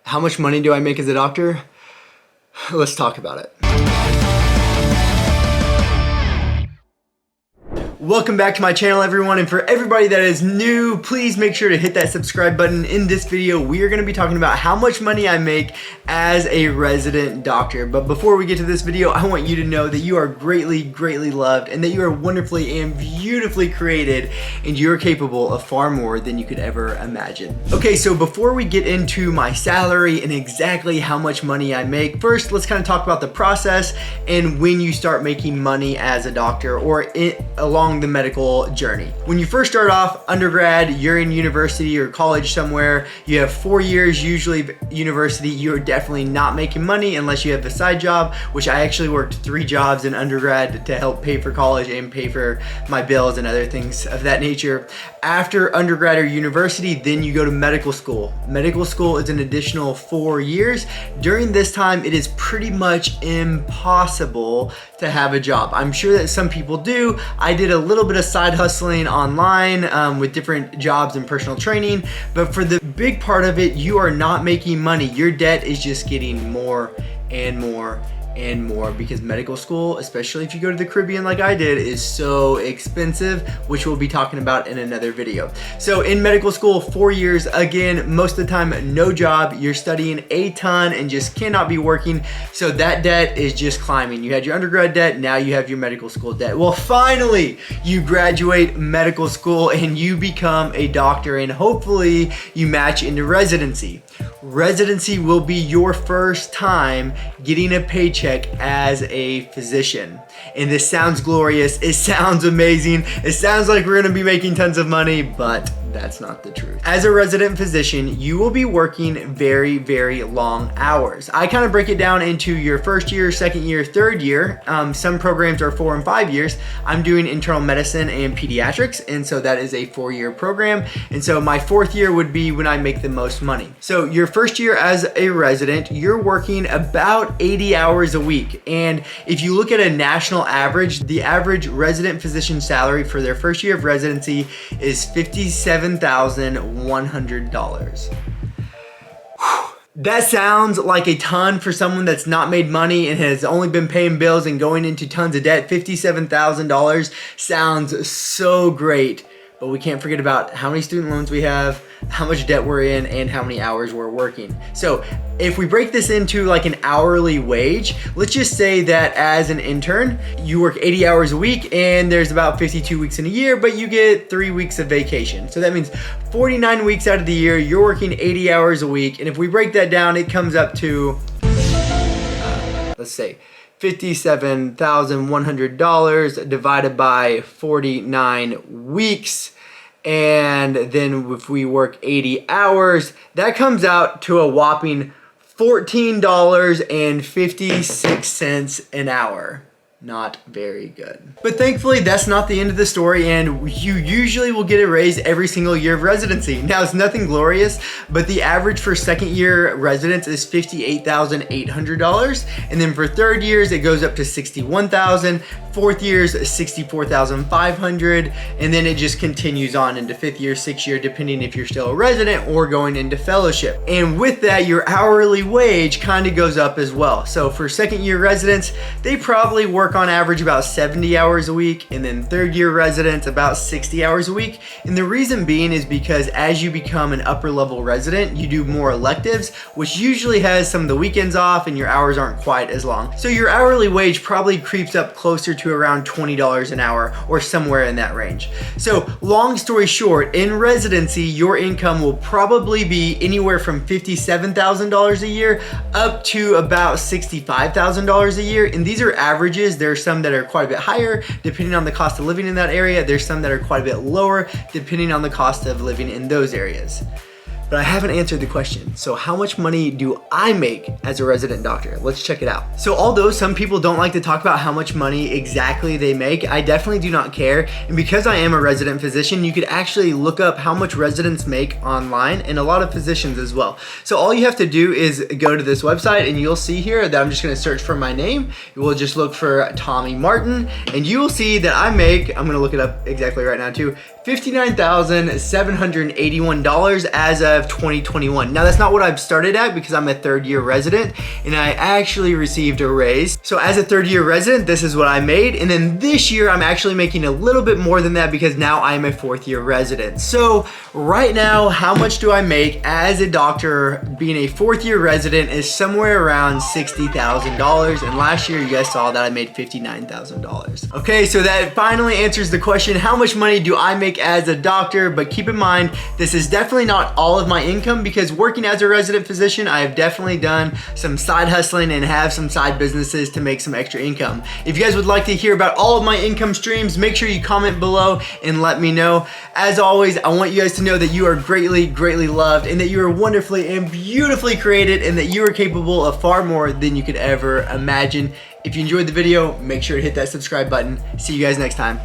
How much money do I make as a doctor? Let's talk about it. Welcome back to my channel, everyone, and for everybody that is new, please make sure to hit that subscribe button. In this video, we are going to be talking about how much money I make as a resident doctor. But before we get to this video, I want you to know that you are greatly, greatly loved and that you are wonderfully and beautifully created, and you're capable of far more than you could ever imagine. Okay, so before we get into my salary and exactly how much money I make, first, let's kind of talk about the process and when you start making money as a doctor or along the medical journey. When you first start off undergrad, you're in university or college somewhere, you have 4 years, usually university, you're definitely not making money unless you have a side job, which I actually worked 3 jobs in undergrad to help pay for college and pay for my bills and other things of that nature. After undergrad or university, then you go to medical school. Medical school is an additional 4 years. During this time, it is pretty much impossible to have a job. I'm sure that some people do. I did a little bit of side hustling online with different jobs and personal training, but for the big part of it, you are not making money. Your debt is just getting more and more and more because medical school, especially if you go to the Caribbean like I did, is so expensive, which we'll be talking about in another video. So in medical school, 4 years, again, most of the time, no job, you're studying a ton and just cannot be working. So that debt is just climbing. You had your undergrad debt, now you have your medical school debt. Well, finally, you graduate medical school and you become a doctor, and hopefully you match into residency. Residency will be your first time getting a paycheck as a physician. And this sounds glorious, it sounds amazing, it sounds like we're gonna be making tons of money, but that's not the truth. As a resident physician, you will be working very, very long hours. I kind of break it down into your first year, second year, third year. Some programs are 4 and 5 years. I'm doing internal medicine and pediatrics, and so that is a 4-year program. And so my 4th year would be when I make the most money. So your first year as a resident, you're working about 80 hours a week. And if you look at a national average, the average resident physician salary for their first year of residency is $57,100. That sounds like a ton for someone that's not made money and has only been paying bills and going into tons of debt. $57,000 sounds so great, but we can't forget about how many student loans we have, how much debt we're in, and how many hours we're working. So if we break this into like an hourly wage, let's just say that as an intern, you work 80 hours a week and there's about 52 weeks in a year, but you get 3 weeks of vacation. So that means 49 weeks out of the year, you're working 80 hours a week. And if we break that down, it comes up to, let's say, $57,100 divided by 49 weeks. And then if we work 80 hours, that comes out to a whopping $14.56 an hour. Not very good. But thankfully, that's not the end of the story, and you usually will get a raise every single year of residency. Now, it's nothing glorious, but the average for second year residents is $58,800, and then for third years, it goes up to $61,000, fourth years, $64,500, and then it just continues on into fifth year, sixth year, depending if you're still a resident or going into fellowship. And with that, your hourly wage kind of goes up as well. So for second year residents, they probably work on average about 70 hours a week, and then third year residents about 60 hours a week. And the reason being is because as you become an upper level resident, you do more electives, which usually has some of the weekends off and your hours aren't quite as long. So your hourly wage probably creeps up closer to around $20 an hour or somewhere in that range. So long story short, in residency, your income will probably be anywhere from $57,000 a year up to about $65,000 a year. And these are averages. There are some that are quite a bit higher depending on the cost of living in that area. There's some that are quite a bit lower depending on the cost of living in those areas. But I haven't answered the question. So how much money do I make as a resident doctor? Let's check it out. So although some people don't like to talk about how much money exactly they make, I definitely do not care. And because I am a resident physician, you could actually look up how much residents make online, and a lot of physicians as well. So all you have to do is go to this website, and you'll see here that I'm just gonna search for my name. We'll just look for Tommy Martin, and you will see that I make, I'm gonna look it up exactly right now too, $59,781 as a of 2021. Now that's not what I've started at because I'm a third-year resident and I actually received a raise. So as a third-year resident, this is what I made. And then this year, I'm actually making a little bit more than that because now I'm a fourth-year resident. So right now, how much do I make as a doctor being a fourth-year resident is somewhere around $60,000. And last year, you guys saw that I made $59,000. Okay, so that finally answers the question, how much money do I make as a doctor? But keep in mind, this is definitely not all of my income because working as a resident physician, I have definitely done some side hustling and have some side businesses to make some extra income. If you guys would like to hear about all of my income streams, make sure you comment below and let me know. As always, I want you guys to know that you are greatly, greatly loved and that you are wonderfully and beautifully created and that you are capable of far more than you could ever imagine. If you enjoyed the video, make sure to hit that subscribe button. See you guys next time.